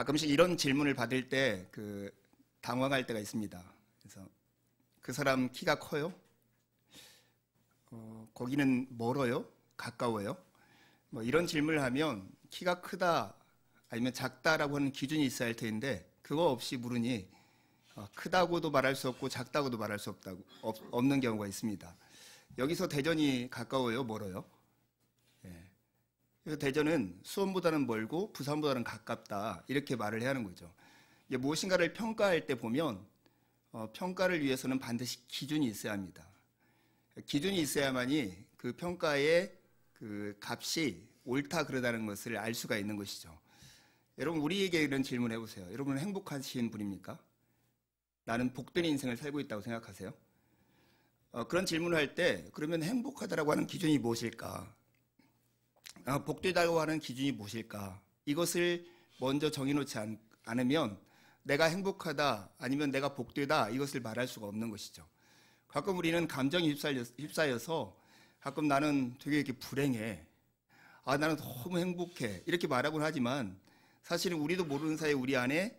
가끔씩 이런 질문을 받을 때 당황할 때가 있습니다. 그래서 그 사람 키가 커요? 거기는 멀어요? 가까워요? 뭐 이런 질문을 하면 키가 크다 아니면 작다라고 하는 기준이 있어야 할 텐데 그거 없이 물으니 크다고도 말할 수 없고 작다고도 말할 수 없는 경우가 있습니다. 여기서 대전이 가까워요? 멀어요? 그래서 대전은 수원보다는 멀고 부산보다는 가깝다 이렇게 말을 해야 하는 거죠. 무엇인가를 평가할 때 보면 평가를 위해서는 반드시 기준이 있어야 합니다. 기준이 있어야만이 그 평가의 그 값이 옳다 그러다는 것을 알 수가 있는 것이죠. 여러분 우리에게 이런 질문 해보세요. 여러분은 행복하신 분입니까? 나는 복된 인생을 살고 있다고 생각하세요? 그런 질문을 할 때 그러면 행복하다라고 하는 기준이 무엇일까? 복되다고 하는 기준이 무엇일까? 이것을 먼저 정해놓지 않으면 내가 행복하다 아니면 내가 복되다 이것을 말할 수가 없는 것이죠. 가끔 우리는 감정이 휩싸여서 가끔 나는 되게 이렇게 불행해. 나는 너무 행복해. 이렇게 말하곤 하지만 사실은 우리도 모르는 사이에 우리 안에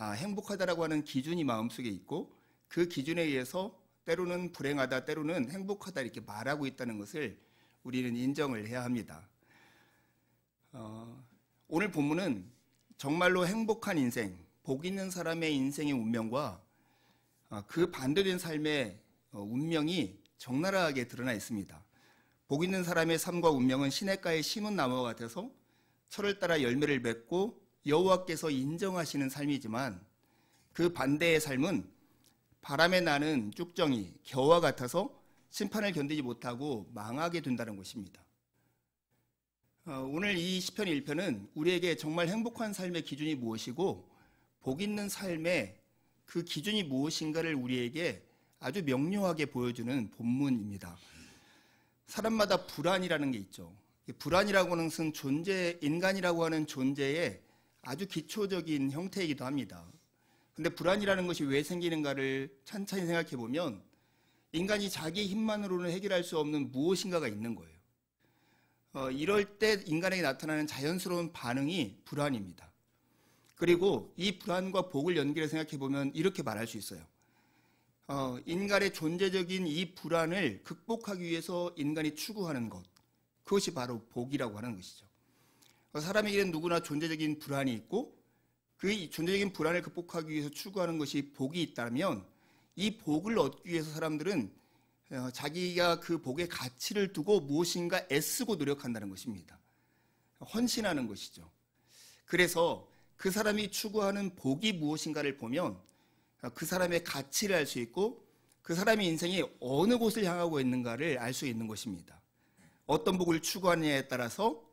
행복하다라고 하는 기준이 마음속에 있고 그 기준에 의해서 때로는 불행하다, 때로는 행복하다 이렇게 말하고 있다는 것을 우리는 인정을 해야 합니다. 오늘 본문은 정말로 행복한 인생, 복 있는 사람의 인생의 운명과 그 반대된 삶의 운명이 적나라하게 드러나 있습니다. 복 있는 사람의 삶과 운명은 시냇가에 심은 나무와 같아서 철을 따라 열매를 맺고 여호와께서 인정하시는 삶이지만 그 반대의 삶은 바람에 나는 쭉정이 겨와 같아서 심판을 견디지 못하고 망하게 된다는 것입니다. 오늘 이 시편 1편은 우리에게 정말 행복한 삶의 기준이 무엇이고 복 있는 삶의 그 기준이 무엇인가를 우리에게 아주 명료하게 보여주는 본문입니다. 사람마다 불안이라는 게 있죠. 불안이라고 하는 것은 인간이라고 하는 존재의 아주 기초적인 형태이기도 합니다. 근데 불안이라는 것이 왜 생기는가를 찬찬히 생각해 보면 인간이 자기 힘만으로는 해결할 수 없는 무엇인가가 있는 거예요. 이럴 때 인간에게 나타나는 자연스러운 반응이 불안입니다. 그리고 이 불안과 복을 연결해 생각해 보면 이렇게 말할 수 있어요. 인간의 존재적인 이 불안을 극복하기 위해서 인간이 추구하는 것, 그것이 바로 복이라고 하는 것이죠. 사람에게는 누구나 존재적인 불안이 있고 그 존재적인 불안을 극복하기 위해서 추구하는 것이 복이 있다면 이 복을 얻기 위해서 사람들은 자기가 그 복의 가치를 두고 무엇인가 애쓰고 노력한다는 것입니다. 헌신하는 것이죠. 그래서 그 사람이 추구하는 복이 무엇인가를 보면 그 사람의 가치를 알 수 있고 그 사람의 인생이 어느 곳을 향하고 있는가를 알 수 있는 것입니다. 어떤 복을 추구하느냐에 따라서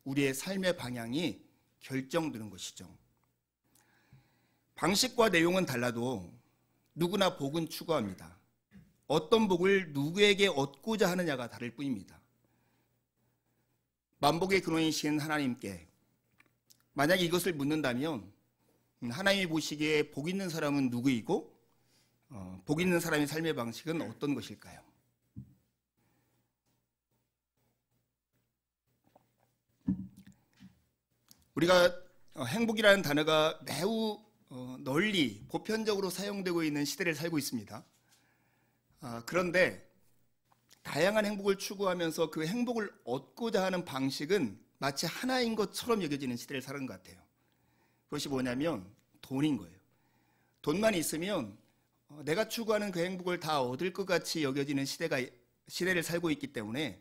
우리의 삶의 방향이 결정되는 것이죠. 방식과 내용은 달라도 누구나 복은 추구합니다. 어떤 복을 누구에게 얻고자 하느냐가 다를 뿐입니다. 만복의 근원이신 하나님께 만약 이것을 묻는다면 하나님이 보시기에 복 있는 사람은 누구이고 복 있는 사람의 삶의 방식은 어떤 것일까요? 우리가 행복이라는 단어가 매우 널리 보편적으로 사용되고 있는 시대를 살고 있습니다. 그런데 다양한 행복을 추구하면서 그 행복을 얻고자 하는 방식은 마치 하나인 것처럼 여겨지는 시대를 사는 것 같아요. 그것이 뭐냐면 돈인 거예요. 돈만 있으면 내가 추구하는 그 행복을 다 얻을 것 같이 여겨지는 시대를 살고 있기 때문에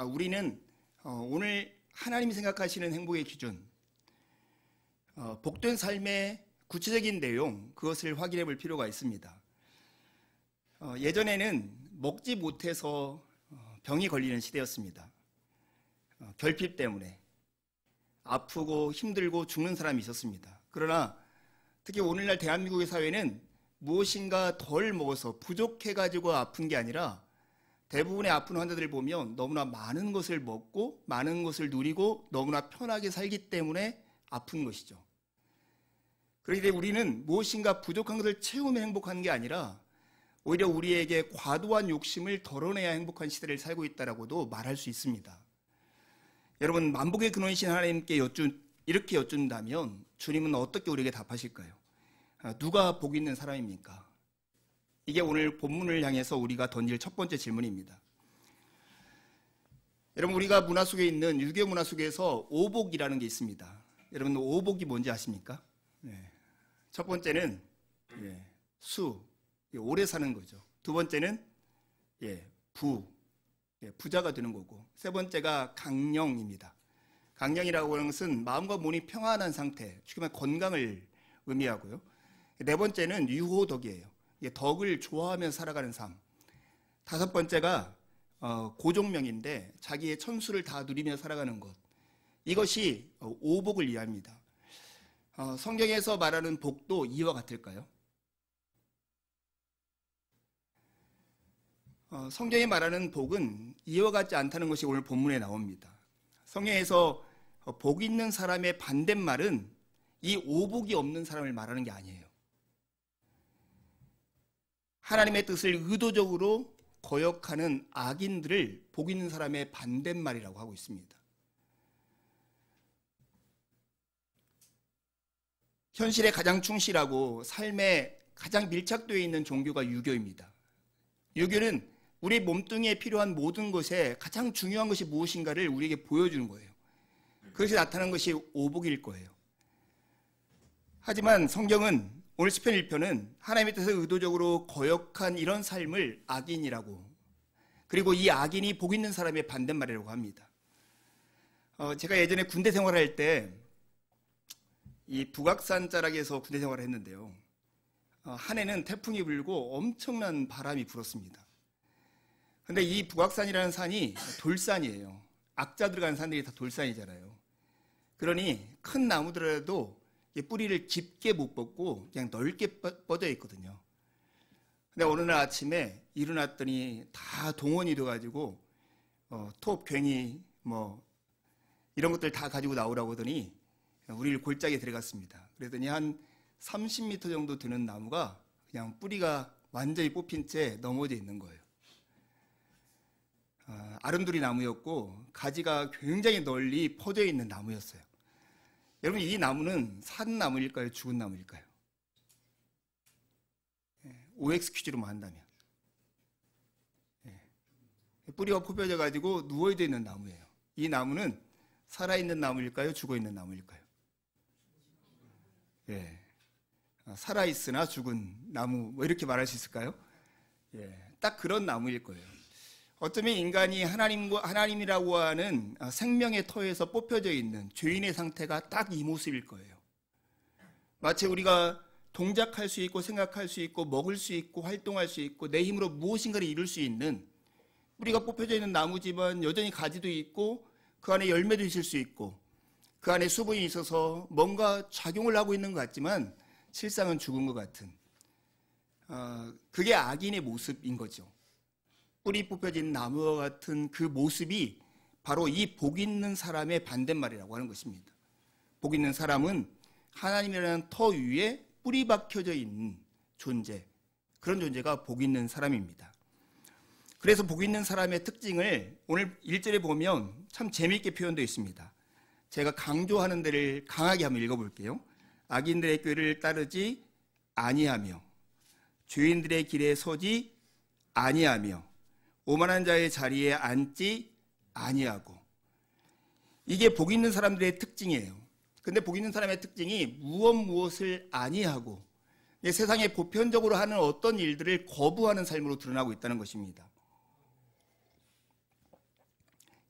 우리는 오늘 하나님이 생각하시는 행복의 기준, 복된 삶의 구체적인 내용, 그것을 확인해 볼 필요가 있습니다. 예전에는 먹지 못해서 병이 걸리는 시대였습니다. 결핍 때문에 아프고 힘들고 죽는 사람이 있었습니다. 그러나 특히 오늘날 대한민국의 사회는 무엇인가 덜 먹어서 부족해가지고 아픈 게 아니라 대부분의 아픈 환자들을 보면 너무나 많은 것을 먹고 많은 것을 누리고 너무나 편하게 살기 때문에 아픈 것이죠. 그렇기 때문에 우리는 무엇인가 부족한 것을 채우면 행복한 게 아니라 오히려 우리에게 과도한 욕심을 덜어내야 행복한 시대를 살고 있다라고도 말할 수 있습니다. 여러분, 만복의 근원이신 하나님께 이렇게 여쭌다면 주님은 어떻게 우리에게 답하실까요? 누가 복 있는 사람입니까? 이게 오늘 본문을 향해서 우리가 던질 첫 번째 질문입니다. 여러분, 우리가 문화 속에 있는 유교 문화 속에서 오복이라는 게 있습니다. 여러분, 오복이 뭔지 아십니까? 네. 첫 번째는 수, 오래 사는 거죠. 두 번째는 부자가 되는 거고, 세 번째가 강령입니다. 강령이라고 하는 것은 마음과 몸이 평안한 상태, 쉽게 말해 건강을 의미하고요. 네 번째는 유호덕이에요. 덕을 좋아하며 살아가는 삶. 다섯 번째가 고종명인데 자기의 천수를 다 누리며 살아가는 것. 이것이 오복을 이해합니다. 성경에서 말하는 복도 이와 같을까요? 성경이 말하는 복은 이와 같지 않다는 것이 오늘 본문에 나옵니다. 성경에서 복 있는 사람의 반대말은 이 오복이 없는 사람을 말하는 게 아니에요. 하나님의 뜻을 의도적으로 거역하는 악인들을 복 있는 사람의 반대말이라고 하고 있습니다. 현실에 가장 충실하고 삶에 가장 밀착되어 있는 종교가 유교입니다. 유교는 우리 몸뚱이에 필요한 모든 것에 가장 중요한 것이 무엇인가를 우리에게 보여주는 거예요. 그것이 나타나는 것이 오복일 거예요. 하지만 성경은 오늘 시편 1편은 하나님의 뜻을 의도적으로 거역한 이런 삶을 악인이라고, 그리고 이 악인이 복 있는 사람의 반대말이라고 합니다. 제가 예전에 군대 생활할 때 이 북악산 자락에서 군대 생활을 했는데요. 한 해는 태풍이 불고 엄청난 바람이 불었습니다. 근데 이 북악산이라는 산이 돌산이에요. 악자 들어가는 산들이 다 돌산이잖아요. 그러니 큰 나무들에도 뿌리를 깊게 못 뻗고 그냥 넓게 뻗어 있거든요. 근데 어느 날 아침에 일어났더니 다 동원이 돼가지고 톱, 괭이 이런 것들 다 가지고 나오라고 하더니 우리를 골짜기에 들어갔습니다. 그랬더니 한 30m 정도 되는 나무가 그냥 뿌리가 완전히 뽑힌 채 넘어져 있는 거예요. 아름드리 나무였고 가지가 굉장히 널리 퍼져 있는 나무였어요. 여러분, 이 나무는 산 나무일까요? 죽은 나무일까요? OX 퀴즈로만 한다면 뿌리가 뽑혀져 가지고 누워져 있는 나무예요. 이 나무는 살아있는 나무일까요? 죽어있는 나무일까요? 살아있으나 죽은 나무, 이렇게 말할 수 있을까요? 딱 그런 나무일 거예요. 어쩌면 인간이 하나님이라고 하는 생명의 터에서 뽑혀져 있는 죄인의 상태가 딱 이 모습일 거예요. 마치 우리가 동작할 수 있고 생각할 수 있고 먹을 수 있고 활동할 수 있고 내 힘으로 무엇인가를 이룰 수 있는, 뿌리가 뽑혀져 있는 나무지만 여전히 가지도 있고 그 안에 열매도 있을 수 있고 그 안에 수분이 있어서 뭔가 작용을 하고 있는 것 같지만 실상은 죽은 것 같은, 그게 악인의 모습인 거죠. 뿌리 뽑혀진 나무와 같은 그 모습이 바로 이 복 있는 사람의 반대말이라고 하는 것입니다. 복 있는 사람은 하나님이라는 터 위에 뿌리 박혀져 있는 존재, 그런 존재가 복 있는 사람입니다. 그래서 복 있는 사람의 특징을 오늘 1절에 보면 참 재미있게 표현되어 있습니다. 제가 강조하는 데를 강하게 한번 읽어볼게요. 악인들의 꾀를 따르지 아니하며 죄인들의 길에 서지 아니하며 오만한 자의 자리에 앉지 아니하고. 이게 복 있는 사람들의 특징이에요. 근데 복 있는 사람의 특징이 무엇을 아니하고 세상에 보편적으로 하는 어떤 일들을 거부하는 삶으로 드러나고 있다는 것입니다.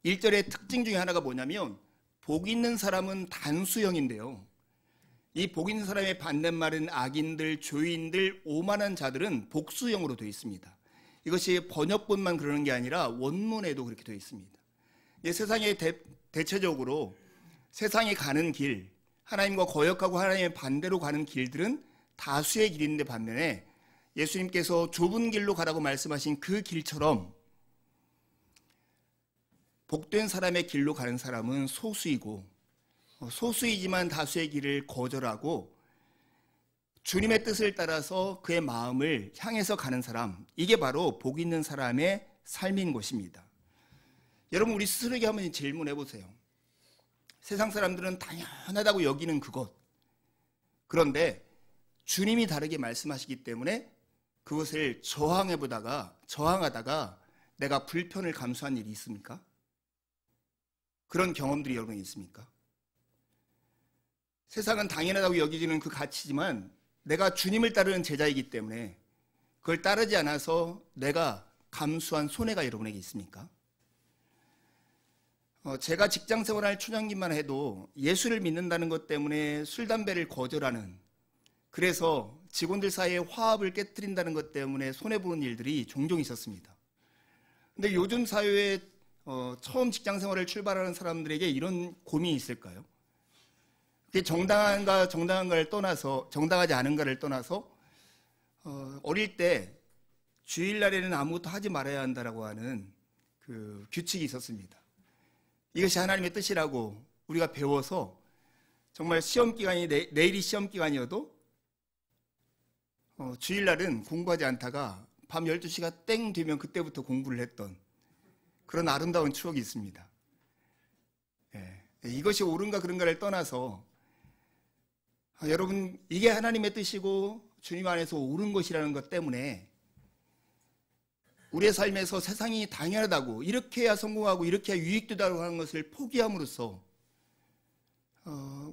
1절의 특징 중에 하나가 뭐냐면 복 있는 사람은 단수형인데요. 이 복 있는 사람의 반대말은 악인들, 죄인들, 오만한 자들은 복수형으로 되어 있습니다. 이것이 번역본만 그러는 게 아니라 원문에도 그렇게 되어 있습니다. 세상에 대체적으로 세상이 가는 길, 하나님과 거역하고 하나님의 반대로 가는 길들은 다수의 길인데 반면에 예수님께서 좁은 길로 가라고 말씀하신 그 길처럼 복된 사람의 길로 가는 사람은 소수이고, 소수이지만 다수의 길을 거절하고 주님의 뜻을 따라서 그의 마음을 향해서 가는 사람, 이게 바로 복 있는 사람의 삶인 것입니다. 여러분, 우리 스스로에게 한번 질문해 보세요. 세상 사람들은 당연하다고 여기는 그것. 그런데 주님이 다르게 말씀하시기 때문에 그것을 저항하다가 내가 불편을 감수한 일이 있습니까? 그런 경험들이 여러분이 있습니까? 세상은 당연하다고 여기지는 그 가치지만 내가 주님을 따르는 제자이기 때문에 그걸 따르지 않아서 내가 감수한 손해가 여러분에게 있습니까? 제가 직장 생활할 초창기만 해도 예수를 믿는다는 것 때문에 술, 담배를 거절하는, 그래서 직원들 사이에 화합을 깨뜨린다는 것 때문에 손해보는 일들이 종종 있었습니다. 근데 요즘 사회에 처음 직장 생활을 출발하는 사람들에게 이런 고민이 있을까요? 정당한가를 떠나서, 정당하지 않은가를 떠나서 어릴 때 주일날에는 아무것도 하지 말아야 한다라고 하는 그 규칙이 있었습니다. 이것이 하나님의 뜻이라고 우리가 배워서 정말 시험기간이 내일이 시험기간이어도 주일날은 공부하지 않다가 밤 12시가 땡 되면 그때부터 공부를 했던 그런 아름다운 추억이 있습니다. 이것이 옳은가 그른가를 떠나서 여러분, 이게 하나님의 뜻이고 주님 안에서 옳은 것이라는 것 때문에 우리의 삶에서 세상이 당연하다고, 이렇게 해야 성공하고 이렇게 해야 유익되다고 하는 것을 포기함으로써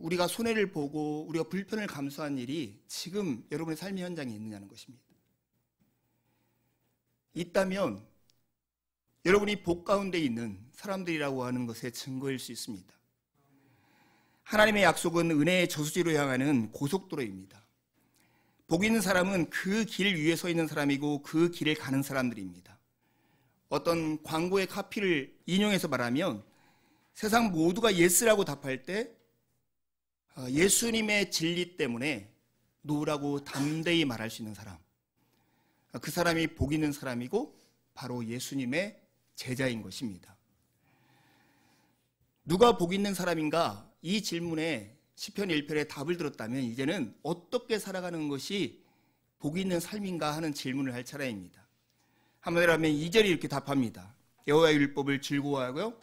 우리가 손해를 보고 우리가 불편을 감수한 일이 지금 여러분의 삶의 현장에 있느냐는 것입니다. 있다면 여러분이 복 가운데 있는 사람들이라고 하는 것의 증거일 수 있습니다. 하나님의 약속은 은혜의 저수지로 향하는 고속도로입니다. 복 있는 사람은 그 길 위에 서 있는 사람이고 그 길을 가는 사람들입니다. 어떤 광고의 카피를 인용해서 말하면 세상 모두가 예스라고 답할 때 예수님의 진리 때문에 노라고 담대히 말할 수 있는 사람, 그 사람이 복 있는 사람이고 바로 예수님의 제자인 것입니다. 누가 복 있는 사람인가? 이 질문에 시편 1편에 답을 들었다면 이제는 어떻게 살아가는 것이 복 있는 삶인가 하는 질문을 할 차례입니다. 한마디로 하면 2절이 이렇게 답합니다. 여호와의 율법을 즐거워하고요,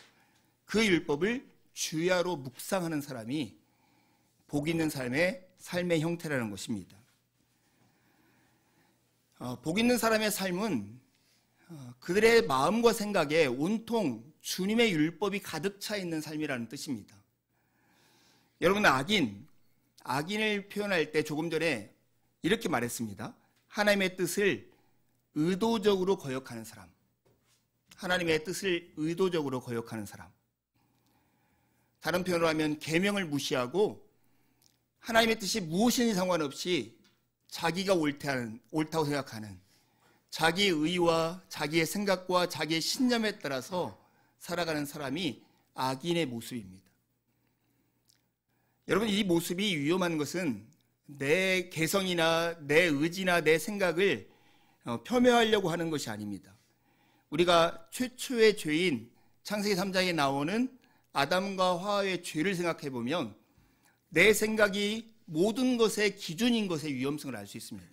그 율법을 주야로 묵상하는 사람이 복 있는 삶의 형태라는 것입니다. 복 있는 사람의 삶은 그들의 마음과 생각에 온통 주님의 율법이 가득 차 있는 삶이라는 뜻입니다. 여러분, 악인을 표현할 때 조금 전에 이렇게 말했습니다. 하나님의 뜻을 의도적으로 거역하는 사람. 하나님의 뜻을 의도적으로 거역하는 사람. 다른 표현으로 하면 계명을 무시하고 하나님의 뜻이 무엇인지 상관없이 자기가 옳다고 생각하는, 자기의 의와 자기의 생각과 자기의 신념에 따라서 살아가는 사람이 악인의 모습입니다. 여러분, 이 모습이 위험한 것은 내 개성이나 내 의지나 내 생각을 폄훼하려고 하는 것이 아닙니다. 우리가 최초의 죄인 창세기 3장에 나오는 아담과 하와의 죄를 생각해 보면 내 생각이 모든 것의 기준인 것의 위험성을 알 수 있습니다.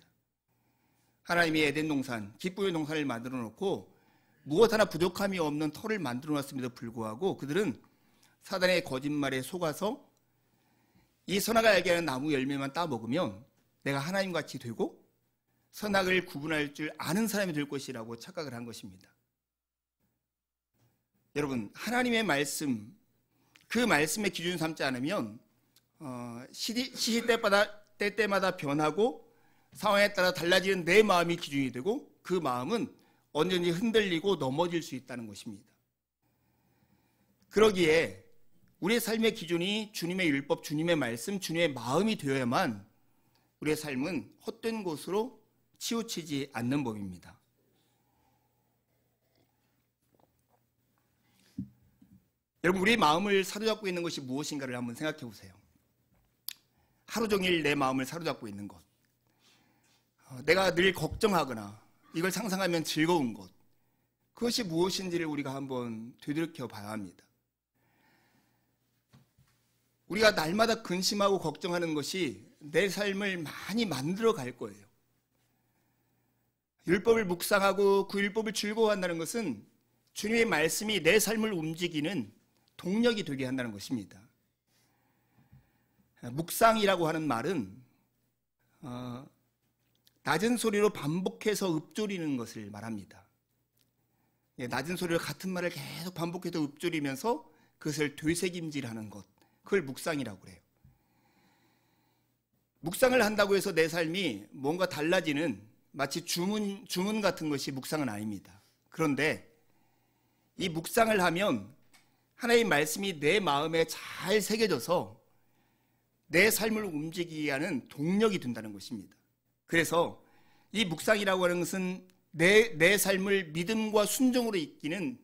하나님이 에덴 동산, 기쁨의 동산을 만들어 놓고 무엇 하나 부족함이 없는 터를 만들어 놨음에도 불구하고 그들은 사단의 거짓말에 속아서 이 선악을 알게 하는 나무 열매만 따먹으면 내가 하나님같이 되고 선악을 구분할 줄 아는 사람이 될 것이라고 착각을 한 것입니다. 여러분, 하나님의 말씀, 그 말씀의 기준 삼지 않으면 때때마다 변하고 상황에 따라 달라지는 내 마음이 기준이 되고 그 마음은 언제든지 흔들리고 넘어질 수 있다는 것입니다. 그러기에 우리의 삶의 기준이 주님의 율법, 주님의 말씀, 주님의 마음이 되어야만 우리의 삶은 헛된 곳으로 치우치지 않는 법입니다. 여러분, 우리의 마음을 사로잡고 있는 것이 무엇인가를 한번 생각해 보세요. 하루 종일 내 마음을 사로잡고 있는 것, 내가 늘 걱정하거나 이걸 상상하면 즐거운 것, 그것이 무엇인지를 우리가 한번 되돌이켜 봐야 합니다. 우리가 날마다 근심하고 걱정하는 것이 내 삶을 많이 만들어 갈 거예요. 율법을 묵상하고 그 율법을 즐거워한다는 것은 주님의 말씀이 내 삶을 움직이는 동력이 되게 한다는 것입니다. 묵상이라고 하는 말은 낮은 소리로 반복해서 읊조리는 것을 말합니다. 낮은 소리로 같은 말을 계속 반복해서 읊조리면서 그것을 되새김질하는 것, 그걸 묵상이라고 그래요. 묵상을 한다고 해서 내 삶이 뭔가 달라지는 마치 주문 같은 것이 묵상은 아닙니다. 그런데 이 묵상을 하면 하나님의 말씀이 내 마음에 잘 새겨져서 내 삶을 움직이게 하는 동력이 된다는 것입니다. 그래서 이 묵상이라고 하는 것은 내 삶을 믿음과 순종으로 이끄는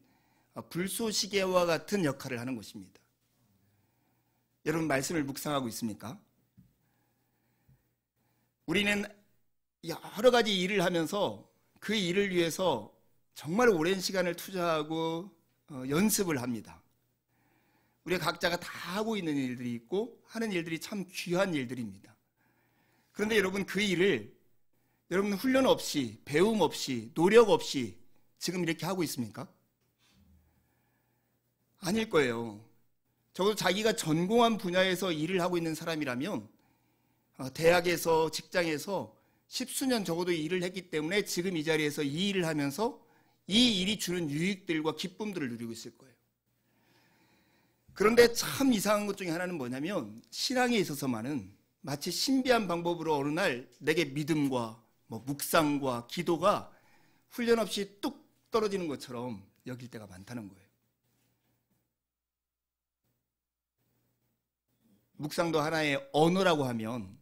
불쏘시개와 같은 역할을 하는 것입니다. 여러분, 말씀을 묵상하고 있습니까? 우리는 여러 가지 일을 하면서 그 일을 위해서 정말 오랜 시간을 투자하고 연습을 합니다. 우리가 각자가 다 하고 있는 일들이 있고 하는 일들이 참 귀한 일들입니다. 그런데 여러분, 그 일을 여러분 훈련 없이, 배움 없이, 노력 없이 지금 이렇게 하고 있습니까? 아닐 거예요. 적어도 자기가 전공한 분야에서 일을 하고 있는 사람이라면 대학에서, 직장에서 십수년 적어도 일을 했기 때문에 지금 이 자리에서 이 일을 하면서 이 일이 주는 유익들과 기쁨들을 누리고 있을 거예요. 그런데 참 이상한 것 중에 하나는 뭐냐면, 신앙에 있어서만은 마치 신비한 방법으로 어느 날 내게 믿음과 묵상과 기도가 훈련 없이 뚝 떨어지는 것처럼 여길 때가 많다는 거예요. 묵상도 하나의 언어라고 하면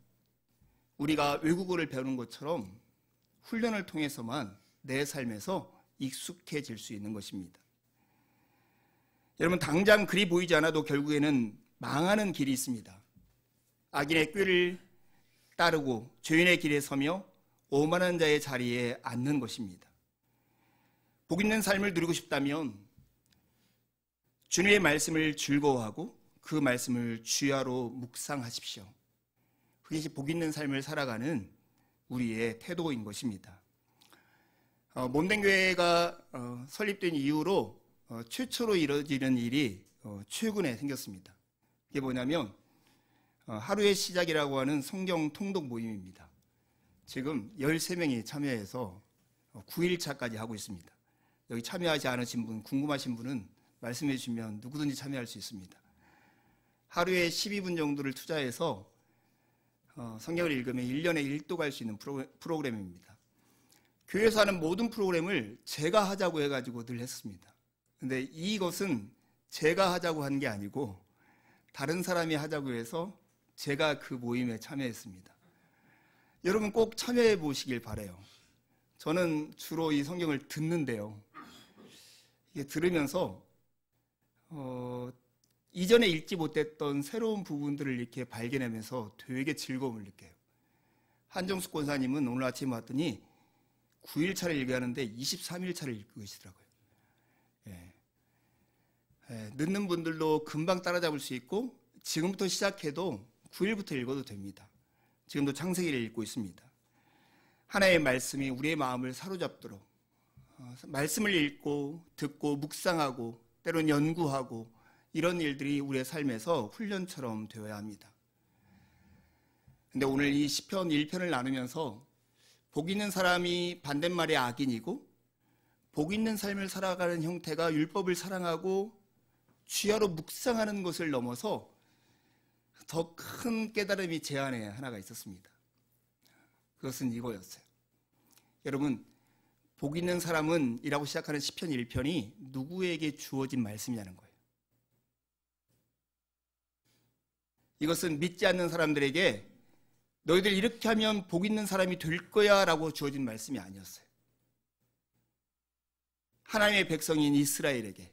우리가 외국어를 배우는 것처럼 훈련을 통해서만 내 삶에서 익숙해질 수 있는 것입니다. 여러분, 당장 그리 보이지 않아도 결국에는 망하는 길이 있습니다. 악인의 꾀를 따르고 죄인의 길에 서며 오만한 자의 자리에 앉는 것입니다. 복 있는 삶을 누리고 싶다면 주님의 말씀을 즐거워하고 그 말씀을 주야로 묵상하십시오. 그것이 복 있는 삶을 살아가는 우리의 태도인 것입니다. 몸된 교회가 설립된 이후로 최초로 이루어지는 일이 최근에 생겼습니다. 이게 뭐냐면 하루의 시작이라고 하는 성경 통독 모임입니다. 지금 13명이 참여해서 9일차까지 하고 있습니다. 여기 참여하지 않으신 분, 궁금하신 분은 말씀해 주시면 누구든지 참여할 수 있습니다. 하루에 12분 정도를 투자해서 성경을 읽으면 1년에 1도 갈 수 있는 프로그램입니다. 교회에서 하는 모든 프로그램을 제가 하자고 해가지고 늘 했습니다. 근데 이것은 제가 하자고 한 게 아니고 다른 사람이 하자고 해서 제가 그 모임에 참여했습니다. 여러분 꼭 참여해 보시길 바라요. 저는 주로 이 성경을 듣는데요. 이게 들으면서 이전에 읽지 못했던 새로운 부분들을 이렇게 발견하면서 되게 즐거움을 느껴요. 한정숙 권사님은 오늘 아침에 왔더니 9일차를 읽어야하는데 23일차를 읽고 계시더라고요. 늦는 분들도 금방 따라잡을 수 있고 지금부터 시작해도 9일부터 읽어도 됩니다. 지금도 창세기를 읽고 있습니다. 하나의 말씀이 우리의 마음을 사로잡도록 말씀을 읽고 듣고 묵상하고 때로는 연구하고 이런 일들이 우리의 삶에서 훈련처럼 되어야 합니다. 근데 오늘 이 시편 1편을 나누면서 복 있는 사람이 반대말의 악인이고 복 있는 삶을 살아가는 형태가 율법을 사랑하고 주야로 묵상하는 것을 넘어서 더 큰 깨달음이 제 안에 하나가 있었습니다. 그것은 이거였어요. 여러분, 복 있는 사람은 이라고 시작하는 시편 1편이 누구에게 주어진 말씀이냐는 거예요. 이것은 믿지 않는 사람들에게 너희들 이렇게 하면 복 있는 사람이 될 거야 라고 주어진 말씀이 아니었어요. 하나님의 백성인 이스라엘에게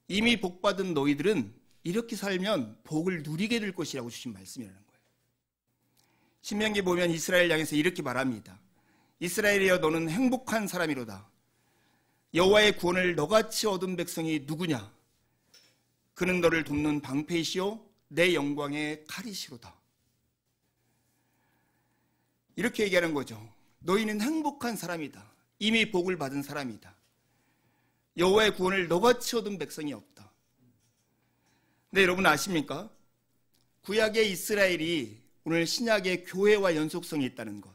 이미 복받은 너희들은 이렇게 살면 복을 누리게 될 것이라고 주신 말씀이라는 거예요. 신명기 보면 이스라엘 향해서 이렇게 말합니다. 이스라엘이여 너는 행복한 사람이로다. 여호와의 구원을 너같이 얻은 백성이 누구냐? 그는 너를 돕는 방패이시오 내 영광의 칼이시로다. 이렇게 얘기하는 거죠. 너희는 행복한 사람이다. 이미 복을 받은 사람이다. 여호와의 구원을 너같이 얻은 백성이 없다. 근데 여러분 아십니까? 구약의 이스라엘이 오늘 신약의 교회와 연속성이 있다는 것,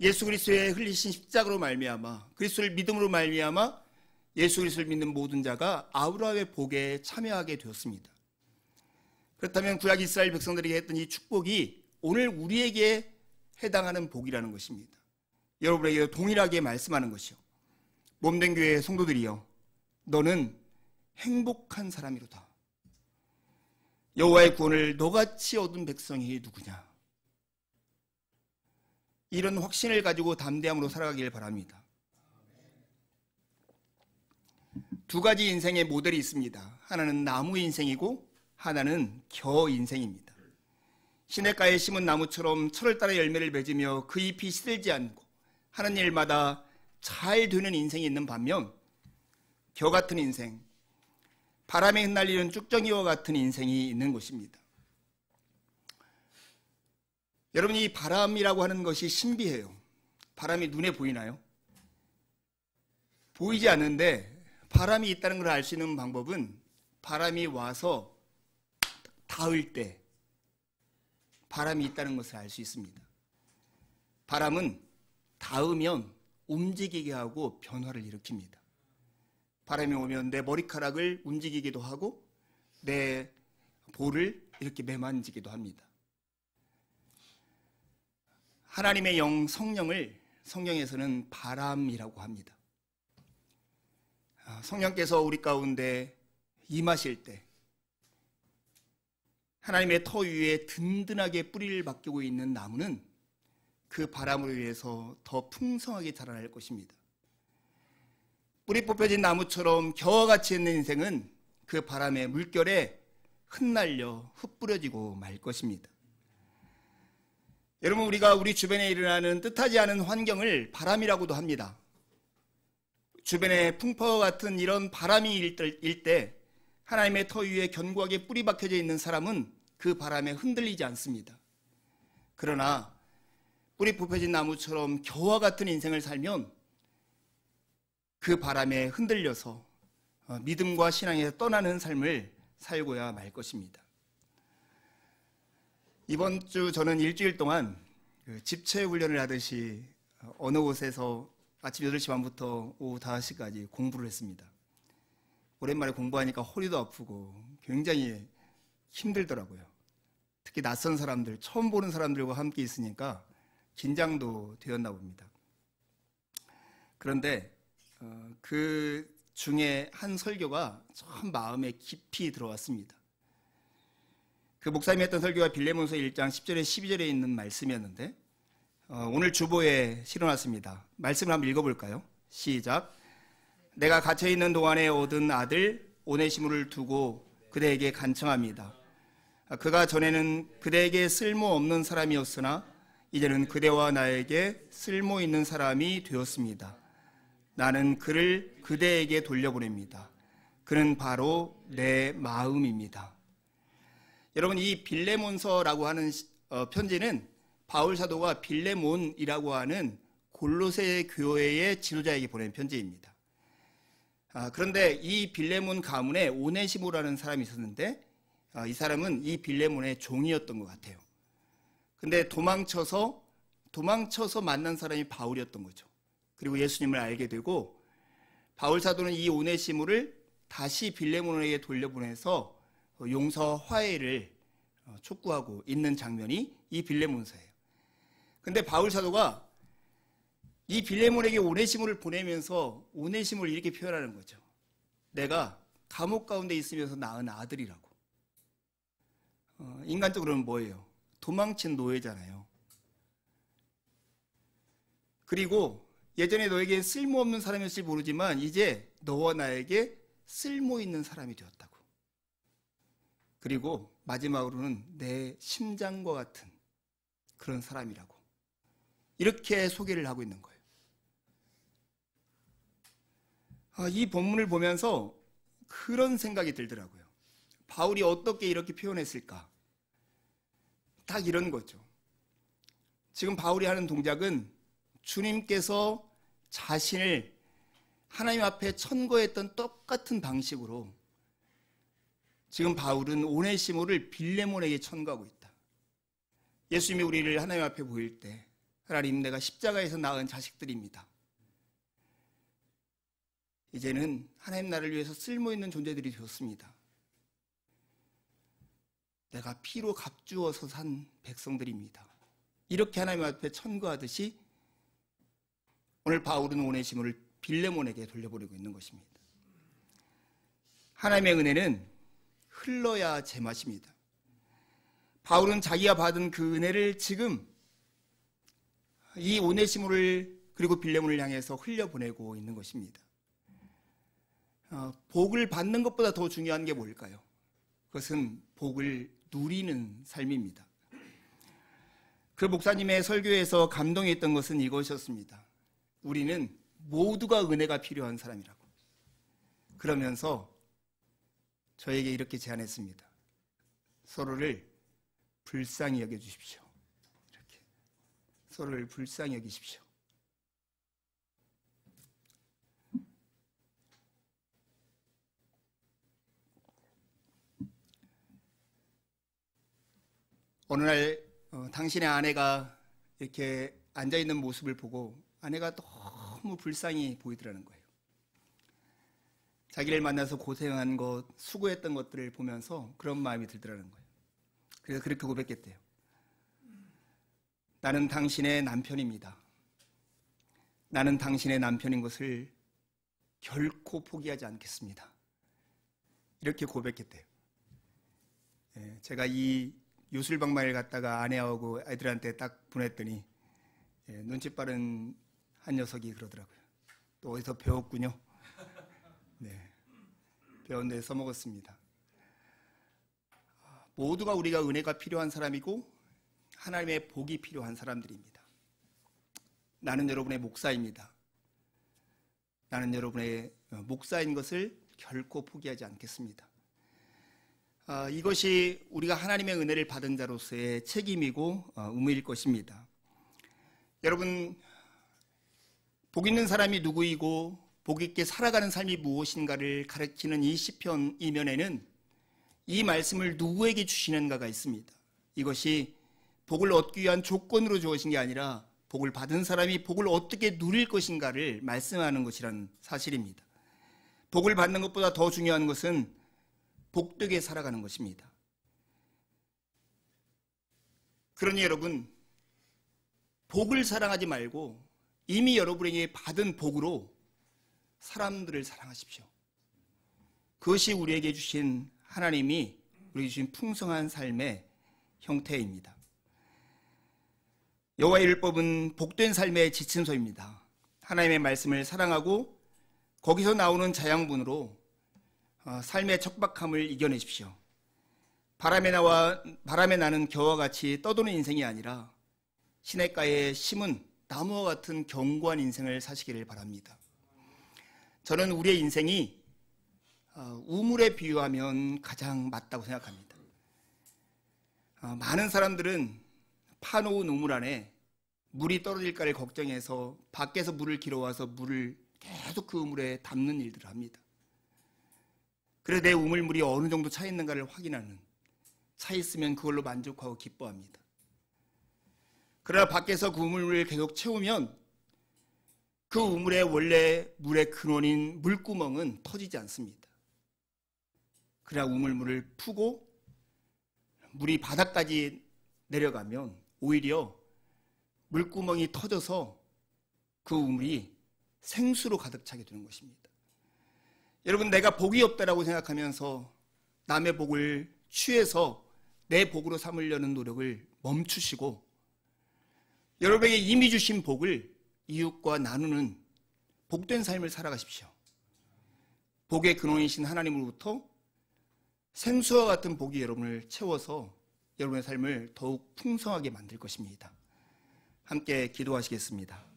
예수 그리스도의 흘리신 십자가로 말미암아 그리스도를 믿음으로 말미암아 예수 그리스도를 믿는 모든 자가 아브라함의 복에 참여하게 되었습니다. 그렇다면 구약 이스라엘 백성들에게 했던 이 축복이 오늘 우리에게 해당하는 복이라는 것입니다. 여러분에게 동일하게 말씀하는 것이요, 몸된 교회 성도들이여, 너는 행복한 사람이로다. 여호와의 구원을 너같이 얻은 백성이 누구냐. 이런 확신을 가지고 담대함으로 살아가길 바랍니다. 두 가지 인생의 모델이 있습니다. 하나는 나무 인생이고 하나는 겨 인생입니다. 시냇가에 심은 나무처럼 철을 따라 열매를 맺으며 그 잎이 시들지 않고 하는 일마다 잘 되는 인생이 있는 반면, 겨 같은 인생, 바람에 흩날리는 쭉정이와 같은 인생이 있는 것입니다. 여러분, 이 바람이라고 하는 것이 신비해요. 바람이 눈에 보이나요? 보이지 않는데 바람이 있다는 걸 알 수 있는 방법은 바람이 와서 닿을 때 바람이 있다는 것을 알 수 있습니다. 바람은 닿으면 움직이게 하고 변화를 일으킵니다. 바람이 오면 내 머리카락을 움직이기도 하고 내 볼을 이렇게 매만지기도 합니다. 하나님의 영 성령을 성경에서는 바람이라고 합니다. 성령께서 우리 가운데 임하실 때 하나님의 터 위에 든든하게 뿌리를 박히고 있는 나무는 그 바람으로 인해서 더 풍성하게 자라날 것입니다. 뿌리 뽑혀진 나무처럼 겨와 같이 있는 인생은 그 바람의 물결에 흩날려 흩뿌려지고 말 것입니다. 여러분, 우리가 우리 주변에 일어나는 뜻하지 않은 환경을 바람이라고도 합니다. 주변에 풍파와 같은 이런 바람이 일 때 하나님의 터 위에 견고하게 뿌리 박혀져 있는 사람은 그 바람에 흔들리지 않습니다. 그러나 뿌리 뽑혀진 나무처럼 겨와 같은 인생을 살면 그 바람에 흔들려서 믿음과 신앙에서 떠나는 삶을 살고야 말 것입니다. 이번 주 저는 일주일 동안 집체 훈련을 하듯이 어느 곳에서 아침 8시 반부터 오후 5시까지 공부를 했습니다. 오랜만에 공부하니까 허리도 아프고 굉장히 힘들더라고요. 특히 낯선 사람들, 처음 보는 사람들과 함께 있으니까 긴장도 되었나 봅니다. 그런데 그 중에 한 설교가 참 마음에 깊이 들어왔습니다. 그 목사님이 했던 설교가 빌레몬서 1장 10절에 12절에 있는 말씀이었는데 오늘 주보에 실어놨습니다. 말씀을 한번 읽어볼까요? 시작. 내가 갇혀있는 동안에 얻은 아들 오네시모를 두고 그대에게 간청합니다. 그가 전에는 그대에게 쓸모없는 사람이었으나 이제는 그대와 나에게 쓸모있는 사람이 되었습니다. 나는 그를 그대에게 돌려보냅니다. 그는 바로 내 마음입니다. 여러분, 이 빌레몬서라고 하는 편지는 바울 사도가 빌레몬이라고 하는 골로새 교회의 지도자에게 보낸 편지입니다. 그런데 이 빌레몬 가문에 오네시모라는 사람이 있었는데 이 사람은 이 빌레몬의 종이었던 것 같아요. 근데 도망쳐서 만난 사람이 바울이었던 거죠. 그리고 예수님을 알게 되고 바울 사도는 이 오네시모를 다시 빌레몬에게 돌려보내서 용서 화해를 촉구하고 있는 장면이 이 빌레몬서예요. 근데 바울 사도가 이 빌레몬에게 오네시모를 보내면서 오네시모를 이렇게 표현하는 거죠. 내가 감옥 가운데 있으면서 낳은 아들이라고. 인간적으로는 뭐예요? 도망친 노예잖아요. 그리고 예전에 너에게 쓸모없는 사람이었을지 모르지만 이제 너와 나에게 쓸모있는 사람이 되었다고. 그리고 마지막으로는 내 심장과 같은 그런 사람이라고. 이렇게 소개를 하고 있는 거예요. 이 본문을 보면서 그런 생각이 들더라고요. 바울이 어떻게 이렇게 표현했을까? 딱 이런 거죠. 지금 바울이 하는 동작은 주님께서 자신을 하나님 앞에 천거했던 똑같은 방식으로 지금 바울은 오네시모를 빌레몬에게 천거하고 있다. 예수님이 우리를 하나님 앞에 보일 때 하나님, 내가 십자가에서 낳은 자식들입니다. 이제는 하나님 나라를 위해서 쓸모있는 존재들이 되었습니다. 내가 피로 값주어서 산 백성들입니다. 이렇게 하나님 앞에 천거하듯이 오늘 바울은 오네시모를 빌레몬에게 돌려보내고 있는 것입니다. 하나님의 은혜는 흘러야 제맛입니다. 바울은 자기가 받은 그 은혜를 지금 이 오네시모를 그리고 빌레몬을 향해서 흘려보내고 있는 것입니다. 복을 받는 것보다 더 중요한 게 뭘까요? 그것은 복을 누리는 삶입니다. 그 목사님의 설교에서 감동했던 것은 이것이었습니다. 우리는 모두가 은혜가 필요한 사람이라고. 그러면서 저에게 이렇게 제안했습니다. 서로를 불쌍히 여겨주십시오. 이렇게 서로를 불쌍히 여기십시오. 어느 날 당신의 아내가 이렇게 앉아있는 모습을 보고 아내가 너무 불쌍히 보이더라는 거예요. 자기를 만나서 고생한 것, 수고했던 것들을 보면서 그런 마음이 들더라는 거예요. 그래서 그렇게 고백했대요. 나는 당신의 남편입니다. 나는 당신의 남편인 것을 결코 포기하지 않겠습니다. 이렇게 고백했대요. 제가 이 요술박물관을 갔다가 아내하고 애들한테 딱 보냈더니 눈치 빠른 한 녀석이 그러더라고요. 또 어디서 배웠군요. 네, 배운 데 써먹었습니다. 모두가 우리가 은혜가 필요한 사람이고 하나님의 복이 필요한 사람들입니다. 나는 여러분의 목사입니다. 나는 여러분의 목사인 것을 결코 포기하지 않겠습니다. 이것이 우리가 하나님의 은혜를 받은 자로서의 책임이고 의무일 것입니다. 여러분, 복 있는 사람이 누구이고 복 있게 살아가는 삶이 무엇인가를 가르치는 이 시편 이면에는 이 말씀을 누구에게 주시는가가 있습니다. 이것이 복을 얻기 위한 조건으로 주어진 게 아니라 복을 받은 사람이 복을 어떻게 누릴 것인가를 말씀하는 것이라는 사실입니다. 복을 받는 것보다 더 중요한 것은 복되게 살아가는 것입니다. 그러니 여러분, 복을 사랑하지 말고 이미 여러분에게 받은 복으로 사람들을 사랑하십시오. 그것이 우리에게 주신 하나님이 우리에게 주신 풍성한 삶의 형태입니다. 여호와의 율법은 복된 삶의 지침서입니다. 하나님의 말씀을 사랑하고 거기서 나오는 자양분으로 삶의 척박함을 이겨내십시오. 바람에 나는 겨와 같이 떠도는 인생이 아니라 시냇가에 심은 나무와 같은 견고한 인생을 사시기를 바랍니다. 저는 우리의 인생이 우물에 비유하면 가장 맞다고 생각합니다. 많은 사람들은 파놓은 우물 안에 물이 떨어질까를 걱정해서 밖에서 물을 길어와서 물을 계속 그 우물에 담는 일들을 합니다. 그래서 내 우물물이 어느 정도 차 있는가를 확인하는, 차 있으면 그걸로 만족하고 기뻐합니다. 그러나 밖에서 그 우물물을 계속 채우면 그 우물의 원래 물의 근원인 물구멍은 터지지 않습니다. 그러나 우물물을 푸고 물이 바닥까지 내려가면 오히려 물구멍이 터져서 그 우물이 생수로 가득 차게 되는 것입니다. 여러분, 내가 복이 없다라고 생각하면서 남의 복을 취해서 내 복으로 삼으려는 노력을 멈추시고 여러분에게 이미 주신 복을 이웃과 나누는 복된 삶을 살아가십시오. 복의 근원이신 하나님으로부터 생수와 같은 복이 여러분을 채워서 여러분의 삶을 더욱 풍성하게 만들 것입니다. 함께 기도하시겠습니다.